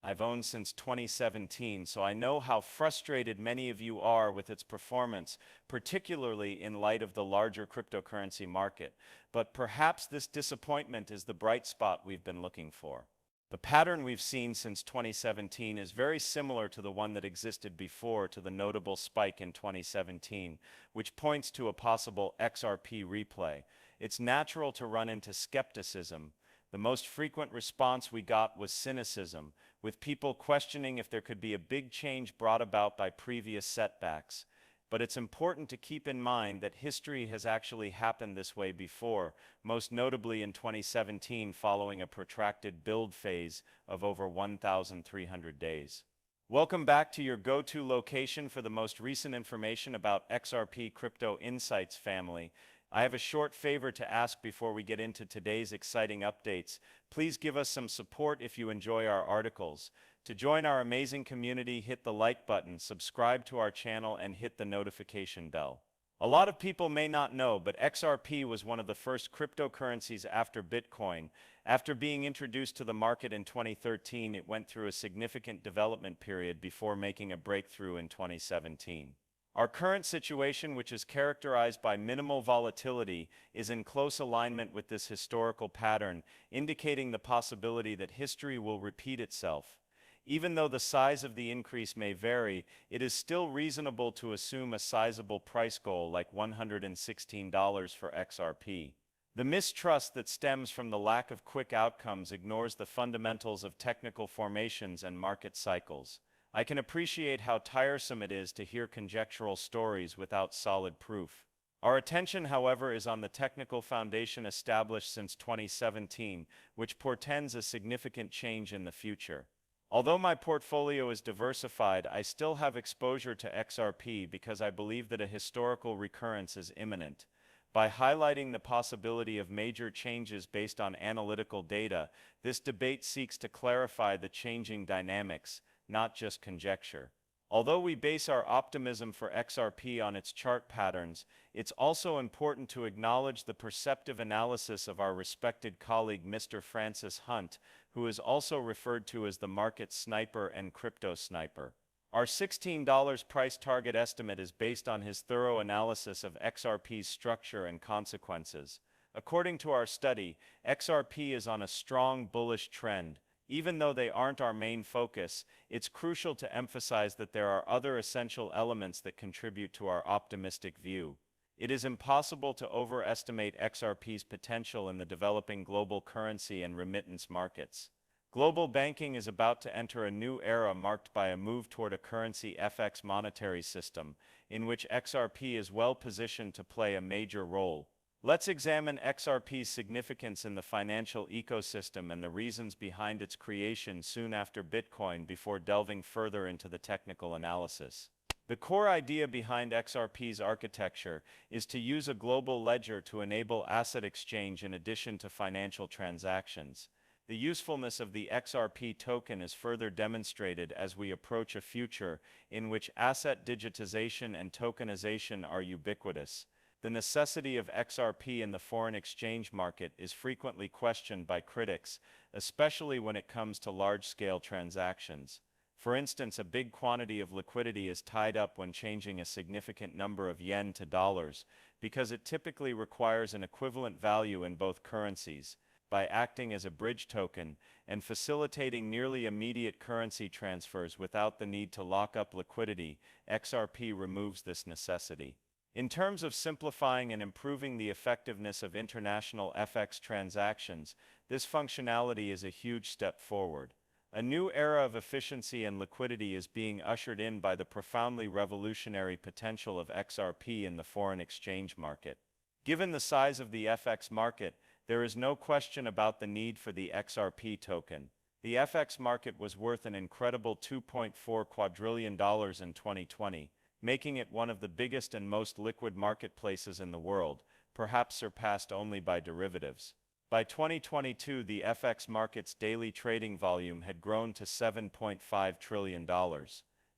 I've owned since 2017, so I know how frustrated many of you are with its performance, particularly in light of the larger cryptocurrency market. But perhaps this disappointment is the bright spot we've been looking for. The pattern we've seen since 2017 is very similar to the one that existed before to the notable spike in 2017, which points to a possible XRP replay. It's natural to run into skepticism. The most frequent response we got was cynicism, with people questioning if there could be a big change brought about by previous setbacks. But it's important to keep in mind that history has actually happened this way before, most notably in 2017 following a protracted build phase of over 1,300 days. Welcome back to your go-to location for the most recent information about XRP Crypto Insights family. I have a short favor to ask before we get into today's exciting updates. Please give us some support if you enjoy our articles. To join our amazing community, hit the like button, subscribe to our channel, and hit the notification bell. A lot of people may not know, but XRP was one of the first cryptocurrencies after Bitcoin. After being introduced to the market in 2013, it went through a significant development period before making a breakthrough in 2017. Our current situation, which is characterized by minimal volatility, is in close alignment with this historical pattern, indicating the possibility that history will repeat itself. Even though the size of the increase may vary, it is still reasonable to assume a sizable price goal like $116 for XRP. The mistrust that stems from the lack of quick outcomes ignores the fundamentals of technical formations and market cycles. I can appreciate how tiresome it is to hear conjectural stories without solid proof. Our attention, however, is on the technical foundation established since 2017, which portends a significant change in the future. Although my portfolio is diversified, I still have exposure to XRP because I believe that a historical recurrence is imminent. By highlighting the possibility of major changes based on analytical data, this debate seeks to clarify the changing dynamics, not just conjecture. Although we base our optimism for XRP on its chart patterns, it's also important to acknowledge the perceptive analysis of our respected colleague Mr. Francis Hunt, who is also referred to as the market sniper and crypto sniper. Our $16 price target estimate is based on his thorough analysis of XRP's structure and consequences. According to our study, XRP is on a strong bullish trend. Even though they aren't our main focus, it's crucial to emphasize that there are other essential elements that contribute to our optimistic view. It is impossible to overestimate XRP's potential in the developing global currency and remittance markets. Global banking is about to enter a new era marked by a move toward a currency FX monetary system, in which XRP is well positioned to play a major role. Let's examine XRP's significance in the financial ecosystem and the reasons behind its creation soon after Bitcoin before delving further into the technical analysis. The core idea behind XRP's architecture is to use a global ledger to enable asset exchange in addition to financial transactions. The usefulness of the XRP token is further demonstrated as we approach a future in which asset digitization and tokenization are ubiquitous. The necessity of XRP in the foreign exchange market is frequently questioned by critics, especially when it comes to large-scale transactions. For instance, a big quantity of liquidity is tied up when changing a significant number of yen to dollars, because it typically requires an equivalent value in both currencies. By acting as a bridge token and facilitating nearly immediate currency transfers without the need to lock up liquidity, XRP removes this necessity. In terms of simplifying and improving the effectiveness of international FX transactions, this functionality is a huge step forward. A new era of efficiency and liquidity is being ushered in by the profoundly revolutionary potential of XRP in the foreign exchange market. Given the size of the FX market, there is no question about the need for the XRP token. The FX market was worth an incredible $2.4 quadrillion in 2020. Making it one of the biggest and most liquid marketplaces in the world, perhaps surpassed only by derivatives. By 2022, the FX market's daily trading volume had grown to $7.5 trillion.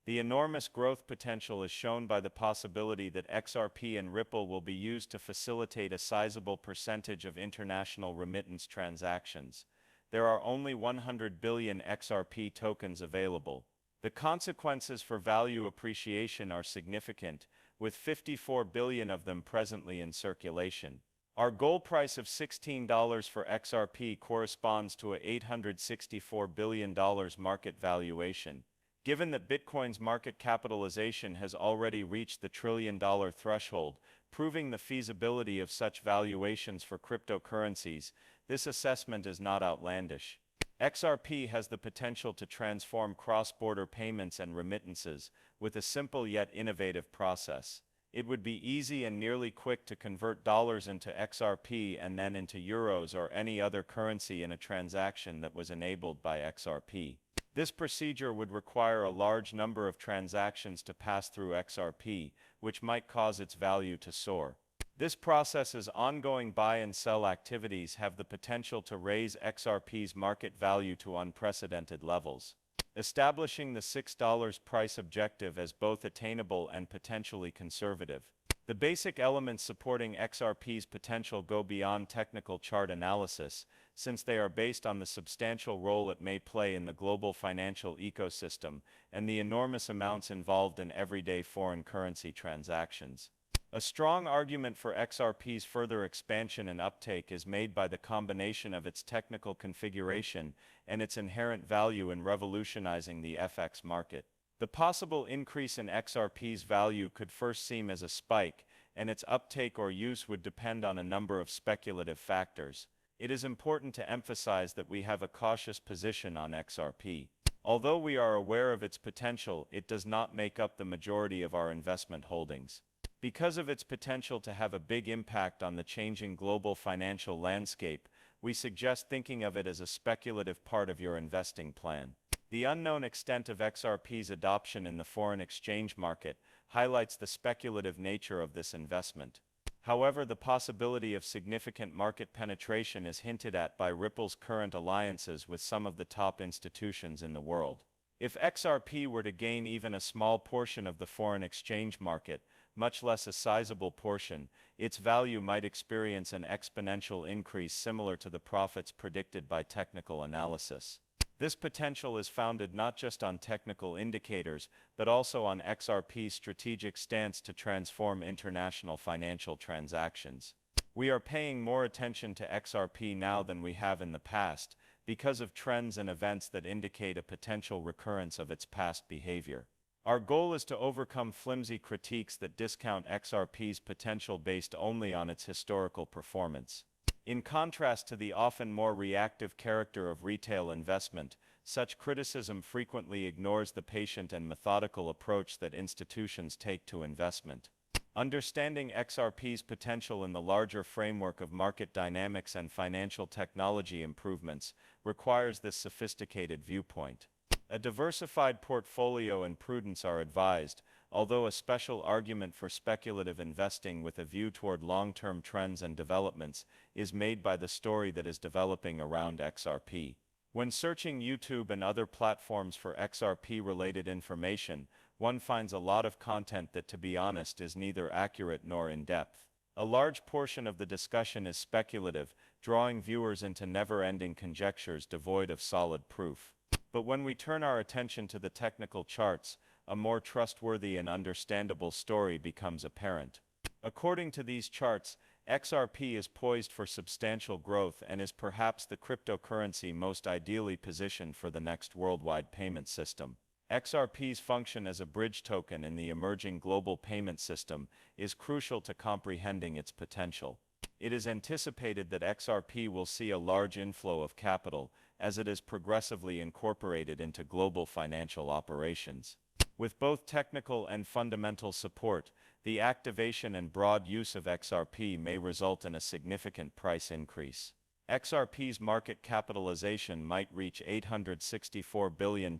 The enormous growth potential is shown by the possibility that XRP and Ripple will be used to facilitate a sizable percentage of international remittance transactions. there are only 100 billion XRP tokens available. The consequences for value appreciation are significant, with 54 billion of them presently in circulation. Our goal price of $16 for XRP corresponds to a $864 billion market valuation. Given that Bitcoin's market capitalization has already reached the trillion-dollar threshold, proving the feasibility of such valuations for cryptocurrencies, this assessment is not outlandish. XRP has the potential to transform cross-border payments and remittances with a simple yet innovative process. It would be easy and nearly quick to convert dollars into XRP and then into euros or any other currency in a transaction that was enabled by XRP. This procedure would require a large number of transactions to pass through XRP, which might cause its value to soar. This process's ongoing buy and sell activities have the potential to raise XRP's market value to unprecedented levels, establishing the $6 price objective as both attainable and potentially conservative. The basic elements supporting XRP's potential go beyond technical chart analysis, since they are based on the substantial role it may play in the global financial ecosystem and the enormous amounts involved in everyday foreign currency transactions. A strong argument for XRP's further expansion and uptake is made by the combination of its technical configuration and its inherent value in revolutionizing the FX market. The possible increase in XRP's value could first seem as a spike, and its uptake or use would depend on a number of speculative factors. It is important to emphasize that we have a cautious position on XRP. Although we are aware of its potential, it does not make up the majority of our investment holdings. Because of its potential to have a big impact on the changing global financial landscape, we suggest thinking of it as a speculative part of your investing plan. The unknown extent of XRP's adoption in the foreign exchange market highlights the speculative nature of this investment. However, the possibility of significant market penetration is hinted at by Ripple's current alliances with some of the top institutions in the world. If XRP were to gain even a small portion of the foreign exchange market, much less a sizable portion, its value might experience an exponential increase similar to the profits predicted by technical analysis. This potential is founded not just on technical indicators, but also on XRP's strategic stance to transform international financial transactions. We are paying more attention to XRP now than we have in the past, because of trends and events that indicate a potential recurrence of its past behavior. Our goal is to overcome flimsy critiques that discount XRP's potential based only on its historical performance. In contrast to the often more reactive character of retail investment, such criticism frequently ignores the patient and methodical approach that institutions take to investment. Understanding XRP's potential in the larger framework of market dynamics and financial technology improvements requires this sophisticated viewpoint. A diversified portfolio and prudence are advised, although a special argument for speculative investing with a view toward long-term trends and developments is made by the story that is developing around XRP. When searching YouTube and other platforms for XRP-related information, one finds a lot of content that, to be honest, is neither accurate nor in-depth. A large portion of the discussion is speculative, drawing viewers into never-ending conjectures devoid of solid proof. But when we turn our attention to the technical charts, a more trustworthy and understandable story becomes apparent. According to these charts, XRP is poised for substantial growth and is perhaps the cryptocurrency most ideally positioned for the next worldwide payment system. XRP's function as a bridge token in the emerging global payment system is crucial to comprehending its potential. It is anticipated that XRP will see a large inflow of capital as it is progressively incorporated into global financial operations. With both technical and fundamental support, the activation and broad use of XRP may result in a significant price increase. XRP's market capitalization might reach $864 billion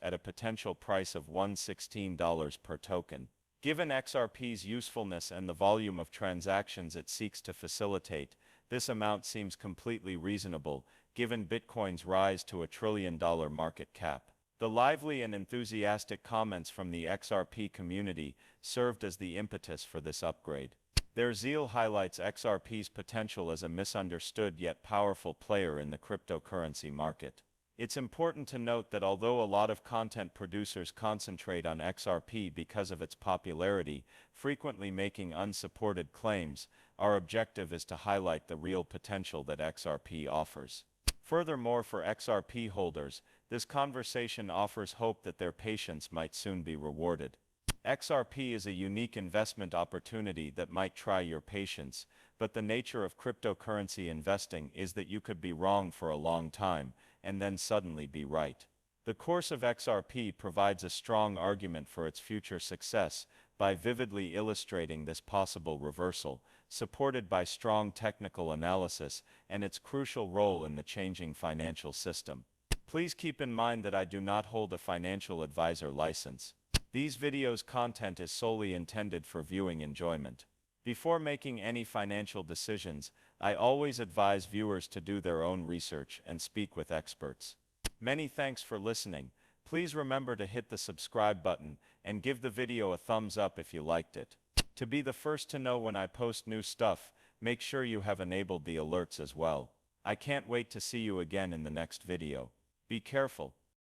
at a potential price of $116 per token. Given XRP's usefulness and the volume of transactions it seeks to facilitate, this amount seems completely reasonable, given Bitcoin's rise to a $1 trillion market cap. The lively and enthusiastic comments from the XRP community served as the impetus for this upgrade. Their zeal highlights XRP's potential as a misunderstood yet powerful player in the cryptocurrency market. It's important to note that although a lot of content producers concentrate on XRP because of its popularity, frequently making unsupported claims, our objective is to highlight the real potential that XRP offers. Furthermore, for XRP holders, this conversation offers hope that their patience might soon be rewarded. XRP is a unique investment opportunity that might try your patience, but the nature of cryptocurrency investing is that you could be wrong for a long time, and then suddenly be right. The course of XRP provides a strong argument for its future success by vividly illustrating this possible reversal, supported by strong technical analysis and its crucial role in the changing financial system. Please keep in mind that I do not hold a financial advisor license. These videos' content is solely intended for viewing enjoyment. Before making any financial decisions, I always advise viewers to do their own research and speak with experts. Many thanks for listening. Please remember to hit the subscribe button and give the video a thumbs up if you liked it. To be the first to know when I post new stuff, make sure you have enabled the alerts as well. I can't wait to see you again in the next video. Be careful.